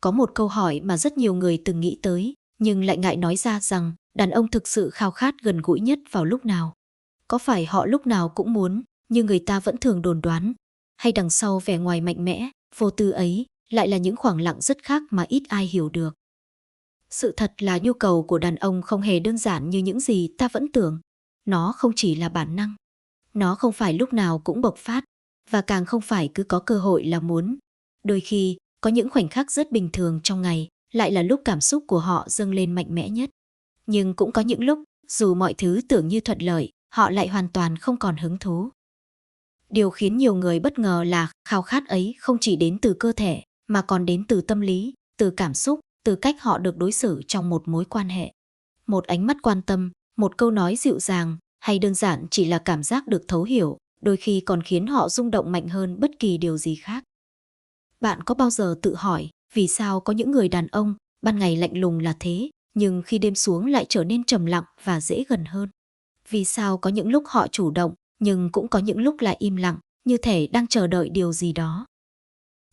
Có một câu hỏi mà rất nhiều người từng nghĩ tới, nhưng lại ngại nói ra rằng đàn ông thực sự khao khát gần gũi nhất vào lúc nào. Có phải họ lúc nào cũng muốn, như người ta vẫn thường đồn đoán, hay đằng sau vẻ ngoài mạnh mẽ, vô tư ấy, lại là những khoảng lặng rất khác mà ít ai hiểu được. Sự thật là nhu cầu của đàn ông không hề đơn giản như những gì ta vẫn tưởng. Nó không chỉ là bản năng. Nó không phải lúc nào cũng bộc phát, và càng không phải cứ có cơ hội là muốn. Đôi khi, có những khoảnh khắc rất bình thường trong ngày, lại là lúc cảm xúc của họ dâng lên mạnh mẽ nhất. Nhưng cũng có những lúc, dù mọi thứ tưởng như thuận lợi, họ lại hoàn toàn không còn hứng thú. Điều khiến nhiều người bất ngờ là khao khát ấy không chỉ đến từ cơ thể, mà còn đến từ tâm lý, từ cảm xúc, từ cách họ được đối xử trong một mối quan hệ. Một ánh mắt quan tâm, một câu nói dịu dàng, hay đơn giản chỉ là cảm giác được thấu hiểu, đôi khi còn khiến họ rung động mạnh hơn bất kỳ điều gì khác. Bạn có bao giờ tự hỏi, vì sao có những người đàn ông, ban ngày lạnh lùng là thế, nhưng khi đêm xuống lại trở nên trầm lặng và dễ gần hơn? Vì sao có những lúc họ chủ động, nhưng cũng có những lúc lại im lặng, như thể đang chờ đợi điều gì đó?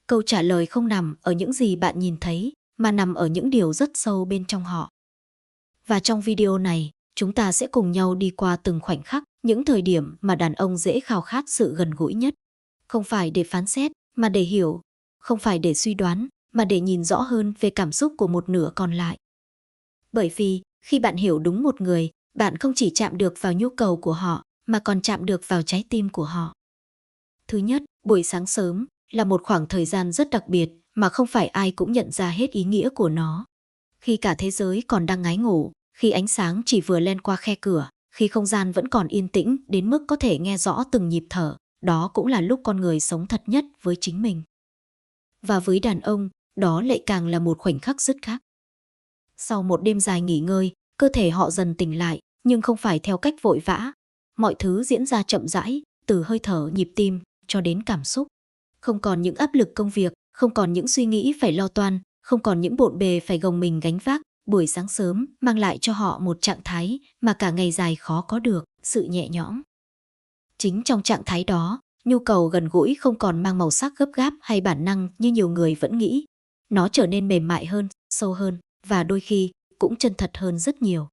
Câu trả lời không nằm ở những gì bạn nhìn thấy, mà nằm ở những điều rất sâu bên trong họ. Và trong video này, chúng ta sẽ cùng nhau đi qua từng khoảnh khắc, những thời điểm mà đàn ông dễ khao khát sự gần gũi nhất. Không phải để phán xét, mà để hiểu. Không phải để suy đoán, mà để nhìn rõ hơn về cảm xúc của một nửa còn lại. Bởi vì, khi bạn hiểu đúng một người, bạn không chỉ chạm được vào nhu cầu của họ, mà còn chạm được vào trái tim của họ. Thứ nhất, buổi sáng sớm là một khoảng thời gian rất đặc biệt mà không phải ai cũng nhận ra hết ý nghĩa của nó. Khi cả thế giới còn đang ngái ngủ, khi ánh sáng chỉ vừa len qua khe cửa, khi không gian vẫn còn yên tĩnh đến mức có thể nghe rõ từng nhịp thở, đó cũng là lúc con người sống thật nhất với chính mình. Và với đàn ông, đó lại càng là một khoảnh khắc rất khác. Sau một đêm dài nghỉ ngơi, cơ thể họ dần tỉnh lại, nhưng không phải theo cách vội vã. Mọi thứ diễn ra chậm rãi, từ hơi thở, nhịp tim, cho đến cảm xúc. Không còn những áp lực công việc, không còn những suy nghĩ phải lo toan, không còn những bộn bề phải gồng mình gánh vác. Buổi sáng sớm mang lại cho họ một trạng thái mà cả ngày dài khó có được, sự nhẹ nhõm. Chính trong trạng thái đó, nhu cầu gần gũi không còn mang màu sắc gấp gáp hay bản năng như nhiều người vẫn nghĩ. Nó trở nên mềm mại hơn, sâu hơn, và đôi khi cũng chân thật hơn rất nhiều.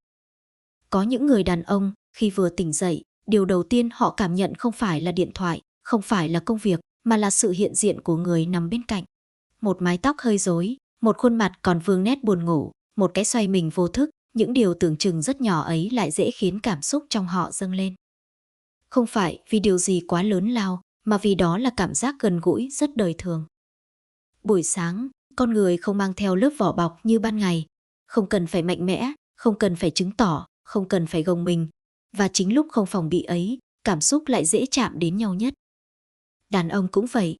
Có những người đàn ông, khi vừa tỉnh dậy, điều đầu tiên họ cảm nhận không phải là điện thoại, không phải là công việc, mà là sự hiện diện của người nằm bên cạnh. Một mái tóc hơi rối, một khuôn mặt còn vương nét buồn ngủ, một cái xoay mình vô thức, những điều tưởng chừng rất nhỏ ấy lại dễ khiến cảm xúc trong họ dâng lên. Không phải vì điều gì quá lớn lao, mà vì đó là cảm giác gần gũi rất đời thường. Buổi sáng, con người không mang theo lớp vỏ bọc như ban ngày, không cần phải mạnh mẽ, không cần phải chứng tỏ, không cần phải gồng mình. Và chính lúc không phòng bị ấy, cảm xúc lại dễ chạm đến nhau nhất. Đàn ông cũng vậy.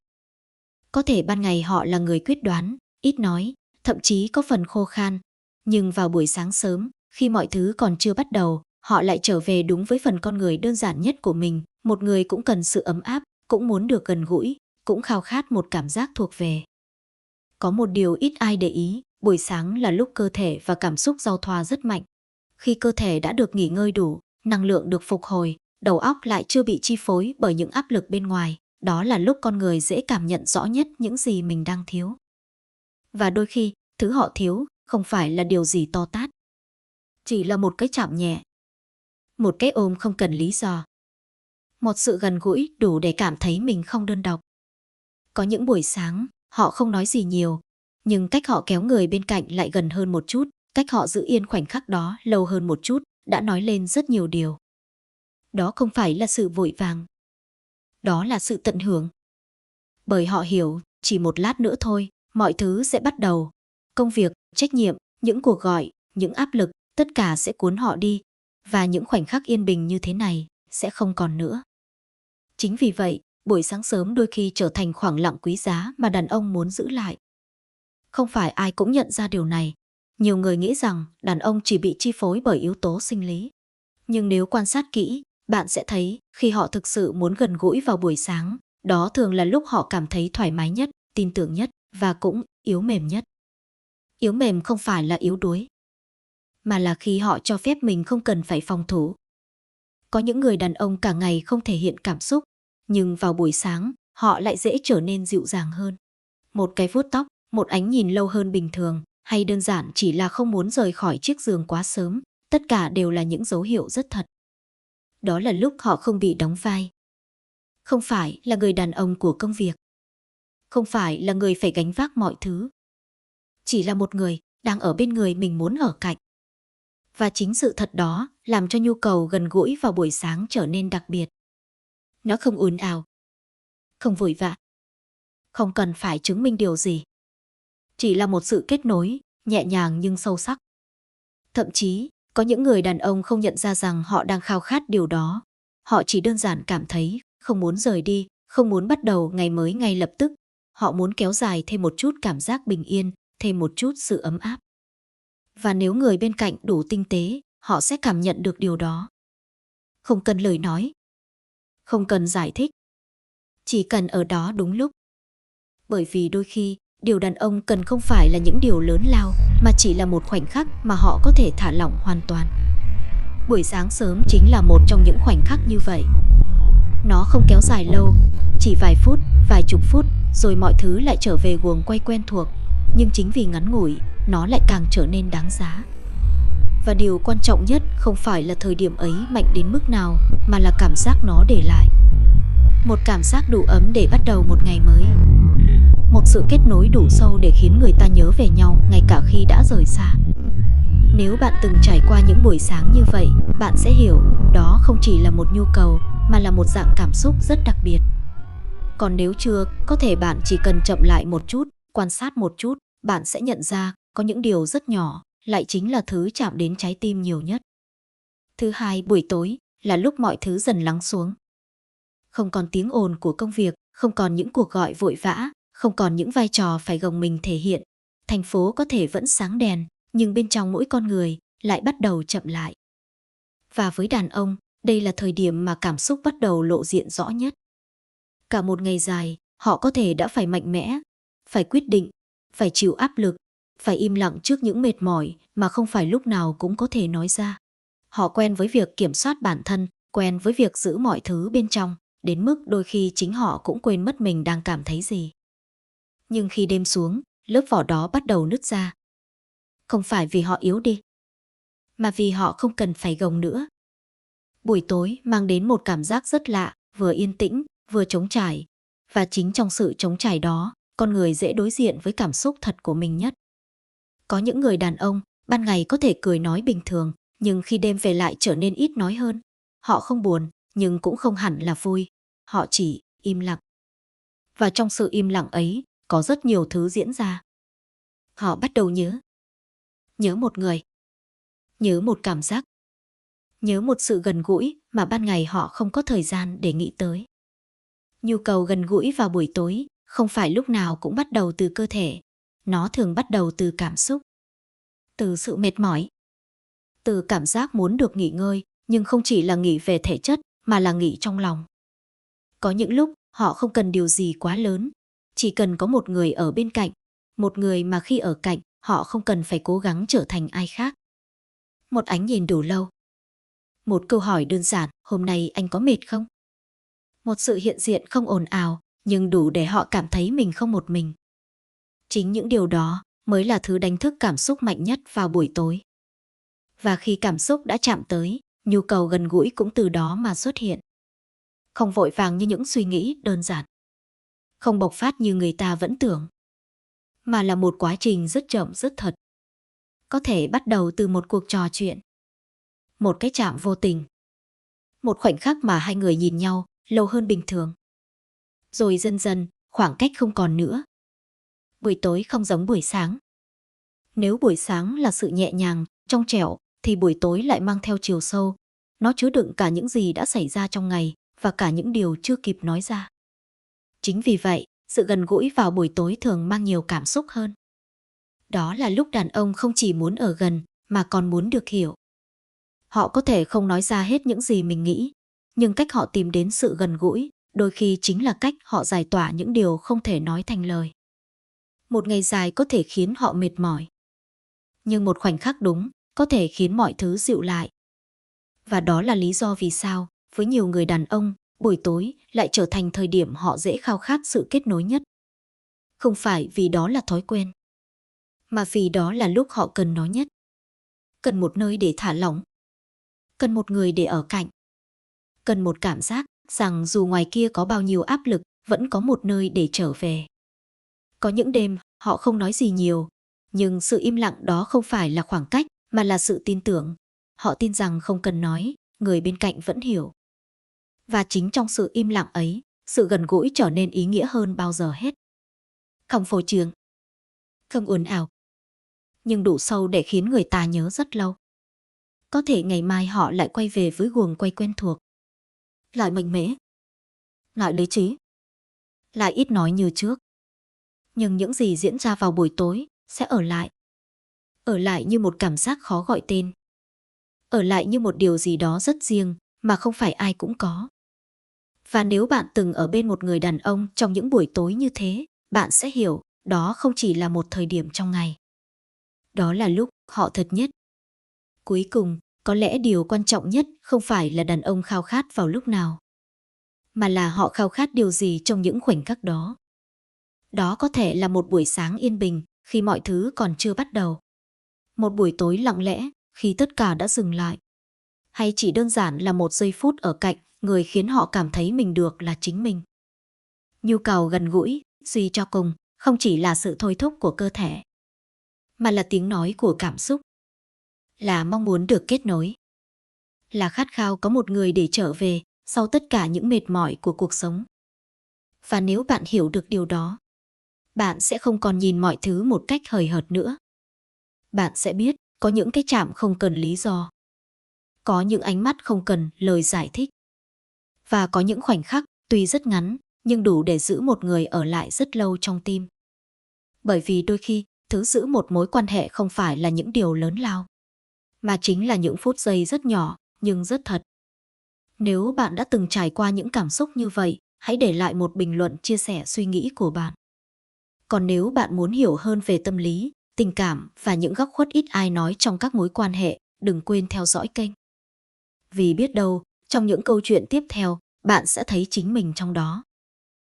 Có thể ban ngày họ là người quyết đoán, ít nói, thậm chí có phần khô khan. Nhưng vào buổi sáng sớm, khi mọi thứ còn chưa bắt đầu, họ lại trở về đúng với phần con người đơn giản nhất của mình. Một người cũng cần sự ấm áp, cũng muốn được gần gũi, cũng khao khát một cảm giác thuộc về. Có một điều ít ai để ý, buổi sáng là lúc cơ thể và cảm xúc giao thoa rất mạnh. Khi cơ thể đã được nghỉ ngơi đủ, năng lượng được phục hồi, đầu óc lại chưa bị chi phối bởi những áp lực bên ngoài, đó là lúc con người dễ cảm nhận rõ nhất những gì mình đang thiếu. Và đôi khi, thứ họ thiếu không phải là điều gì to tát. Chỉ là một cái chạm nhẹ. Một cái ôm không cần lý do. Một sự gần gũi đủ để cảm thấy mình không đơn độc. Có những buổi sáng, họ không nói gì nhiều, nhưng cách họ kéo người bên cạnh lại gần hơn một chút, cách họ giữ yên khoảnh khắc đó lâu hơn một chút, đã nói lên rất nhiều điều. Đó không phải là sự vội vàng. Đó là sự tận hưởng. Bởi họ hiểu, chỉ một lát nữa thôi, mọi thứ sẽ bắt đầu. Công việc, trách nhiệm, những cuộc gọi, những áp lực, tất cả sẽ cuốn họ đi. Và những khoảnh khắc yên bình như thế này sẽ không còn nữa. Chính vì vậy, buổi sáng sớm đôi khi trở thành khoảng lặng quý giá mà đàn ông muốn giữ lại. Không phải ai cũng nhận ra điều này. Nhiều người nghĩ rằng đàn ông chỉ bị chi phối bởi yếu tố sinh lý. Nhưng nếu quan sát kỹ, bạn sẽ thấy khi họ thực sự muốn gần gũi vào buổi sáng, đó thường là lúc họ cảm thấy thoải mái nhất, tin tưởng nhất và cũng yếu mềm nhất. Yếu mềm không phải là yếu đuối, mà là khi họ cho phép mình không cần phải phòng thủ. Có những người đàn ông cả ngày không thể hiện cảm xúc, nhưng vào buổi sáng, họ lại dễ trở nên dịu dàng hơn. Một cái vuốt tóc, một ánh nhìn lâu hơn bình thường, hay đơn giản chỉ là không muốn rời khỏi chiếc giường quá sớm, tất cả đều là những dấu hiệu rất thật. Đó là lúc họ không bị đóng vai. Không phải là người đàn ông của công việc. Không phải là người phải gánh vác mọi thứ. Chỉ là một người đang ở bên người mình muốn ở cạnh. Và chính sự thật đó làm cho nhu cầu gần gũi vào buổi sáng trở nên đặc biệt. Nó không ồn ào, không vội vã, không cần phải chứng minh điều gì. Chỉ là một sự kết nối, nhẹ nhàng nhưng sâu sắc. Thậm chí, có những người đàn ông không nhận ra rằng họ đang khao khát điều đó. Họ chỉ đơn giản cảm thấy không muốn rời đi, không muốn bắt đầu ngày mới ngay lập tức. Họ muốn kéo dài thêm một chút cảm giác bình yên, thêm một chút sự ấm áp. Và nếu người bên cạnh đủ tinh tế, họ sẽ cảm nhận được điều đó. Không cần lời nói, không cần giải thích, chỉ cần ở đó đúng lúc. Bởi vì đôi khi, điều đàn ông cần không phải là những điều lớn lao, mà chỉ là một khoảnh khắc mà họ có thể thả lỏng hoàn toàn. Buổi sáng sớm chính là một trong những khoảnh khắc như vậy. Nó không kéo dài lâu, chỉ vài phút, vài chục phút, rồi mọi thứ lại trở về guồng quay quen thuộc. Nhưng chính vì ngắn ngủi, nó lại càng trở nên đáng giá. Và điều quan trọng nhất không phải là thời điểm ấy mạnh đến mức nào, mà là cảm giác nó để lại. Một cảm giác đủ ấm để bắt đầu một ngày mới. Một sự kết nối đủ sâu để khiến người ta nhớ về nhau ngay cả khi đã rời xa. Nếu bạn từng trải qua những buổi sáng như vậy, bạn sẽ hiểu đó không chỉ là một nhu cầu, mà là một dạng cảm xúc rất đặc biệt. Còn nếu chưa, có thể bạn chỉ cần chậm lại một chút, quan sát một chút, bạn sẽ nhận ra có những điều rất nhỏ, lại chính là thứ chạm đến trái tim nhiều nhất. Thứ hai, buổi tối là lúc mọi thứ dần lắng xuống. Không còn tiếng ồn của công việc, không còn những cuộc gọi vội vã, không còn những vai trò phải gồng mình thể hiện. Thành phố có thể vẫn sáng đèn, nhưng bên trong mỗi con người lại bắt đầu chậm lại. Và với đàn ông, đây là thời điểm mà cảm xúc bắt đầu lộ diện rõ nhất. Cả một ngày dài, họ có thể đã phải mạnh mẽ, phải quyết định, phải chịu áp lực, phải im lặng trước những mệt mỏi mà không phải lúc nào cũng có thể nói ra. Họ quen với việc kiểm soát bản thân, quen với việc giữ mọi thứ bên trong, đến mức đôi khi chính họ cũng quên mất mình đang cảm thấy gì. Nhưng khi đêm xuống, lớp vỏ đó bắt đầu nứt ra. Không phải vì họ yếu đi, mà vì họ không cần phải gồng nữa. Buổi tối mang đến một cảm giác rất lạ, vừa yên tĩnh, vừa trống trải. Và chính trong sự trống trải đó, con người dễ đối diện với cảm xúc thật của mình nhất. Có những người đàn ông, ban ngày có thể cười nói bình thường, nhưng khi đêm về lại trở nên ít nói hơn. Họ không buồn, nhưng cũng không hẳn là vui. Họ chỉ im lặng. Và trong sự im lặng ấy, có rất nhiều thứ diễn ra. Họ bắt đầu nhớ. Nhớ một người. Nhớ một cảm giác. Nhớ một sự gần gũi mà ban ngày họ không có thời gian để nghĩ tới. Nhu cầu gần gũi vào buổi tối không phải lúc nào cũng bắt đầu từ cơ thể. Nó thường bắt đầu từ cảm xúc. Từ sự mệt mỏi. Từ cảm giác muốn được nghỉ ngơi, nhưng không chỉ là nghỉ về thể chất, mà là nghỉ trong lòng. Có những lúc họ không cần điều gì quá lớn, chỉ cần có một người ở bên cạnh, một người mà khi ở cạnh, họ không cần phải cố gắng trở thành ai khác. Một ánh nhìn đủ lâu. Một câu hỏi đơn giản, hôm nay anh có mệt không? Một sự hiện diện không ồn ào, nhưng đủ để họ cảm thấy mình không một mình. Chính những điều đó mới là thứ đánh thức cảm xúc mạnh nhất vào buổi tối. Và khi cảm xúc đã chạm tới, nhu cầu gần gũi cũng từ đó mà xuất hiện. Không vội vàng như những suy nghĩ đơn giản. Không bộc phát như người ta vẫn tưởng. Mà là một quá trình rất chậm rất thật. Có thể bắt đầu từ một cuộc trò chuyện. Một cái chạm vô tình. Một khoảnh khắc mà hai người nhìn nhau lâu hơn bình thường. Rồi dần dần, khoảng cách không còn nữa. Buổi tối không giống buổi sáng. Nếu buổi sáng là sự nhẹ nhàng, trong trẻo, thì buổi tối lại mang theo chiều sâu. Nó chứa đựng cả những gì đã xảy ra trong ngày và cả những điều chưa kịp nói ra. Chính vì vậy, sự gần gũi vào buổi tối thường mang nhiều cảm xúc hơn. Đó là lúc đàn ông không chỉ muốn ở gần, mà còn muốn được hiểu. Họ có thể không nói ra hết những gì mình nghĩ, nhưng cách họ tìm đến sự gần gũi, đôi khi chính là cách họ giải tỏa những điều không thể nói thành lời. Một ngày dài có thể khiến họ mệt mỏi. Nhưng một khoảnh khắc đúng có thể khiến mọi thứ dịu lại. Và đó là lý do vì sao, với nhiều người đàn ông, buổi tối lại trở thành thời điểm họ dễ khao khát sự kết nối nhất. không phải vì đó là thói quen, mà vì đó là lúc họ cần nó nhất. Cần một nơi để thả lỏng, cần một người để ở cạnh, cần một cảm giác rằng dù ngoài kia có bao nhiêu áp lực, vẫn có một nơi để trở về. Có những đêm họ không nói gì nhiều, nhưng sự im lặng đó không phải là khoảng cách, mà là sự tin tưởng. Họ tin rằng không cần nói, người bên cạnh vẫn hiểu. Và chính trong sự im lặng ấy, sự gần gũi trở nên ý nghĩa hơn bao giờ hết. Không phô trương, không ồn ào, nhưng đủ sâu để khiến người ta nhớ rất lâu. Có thể ngày mai họ lại quay về với guồng quay quen thuộc. Lại mạnh mẽ, lại lý trí, lại ít nói như trước. Nhưng những gì diễn ra vào buổi tối sẽ ở lại. Ở lại như một cảm giác khó gọi tên. Ở lại như một điều gì đó rất riêng mà không phải ai cũng có. Và nếu bạn từng ở bên một người đàn ông trong những buổi tối như thế, bạn sẽ hiểu đó không chỉ là một thời điểm trong ngày. Đó là lúc họ thật nhất. Cuối cùng, có lẽ điều quan trọng nhất không phải là đàn ông khao khát vào lúc nào, mà là họ khao khát điều gì trong những khoảnh khắc đó. Đó có thể là một buổi sáng yên bình khi mọi thứ còn chưa bắt đầu. Một buổi tối lặng lẽ khi tất cả đã dừng lại. Hay chỉ đơn giản là một giây phút ở cạnh người khiến họ cảm thấy mình được là chính mình. Nhu cầu gần gũi, suy cho cùng, không chỉ là sự thôi thúc của cơ thể, mà là tiếng nói của cảm xúc. Là mong muốn được kết nối. Là khát khao có một người để trở về sau tất cả những mệt mỏi của cuộc sống. Và nếu bạn hiểu được điều đó, bạn sẽ không còn nhìn mọi thứ một cách hời hợt nữa. Bạn sẽ biết có những cái chạm không cần lý do. Có những ánh mắt không cần lời giải thích. Và có những khoảnh khắc tuy rất ngắn nhưng đủ để giữ một người ở lại rất lâu trong tim. Bởi vì đôi khi, thứ giữ một mối quan hệ không phải là những điều lớn lao, mà chính là những phút giây rất nhỏ nhưng rất thật. Nếu bạn đã từng trải qua những cảm xúc như vậy, hãy để lại một bình luận chia sẻ suy nghĩ của bạn. Còn nếu bạn muốn hiểu hơn về tâm lý, tình cảm và những góc khuất ít ai nói trong các mối quan hệ, đừng quên theo dõi kênh. Vì biết đâu, trong những câu chuyện tiếp theo, bạn sẽ thấy chính mình trong đó.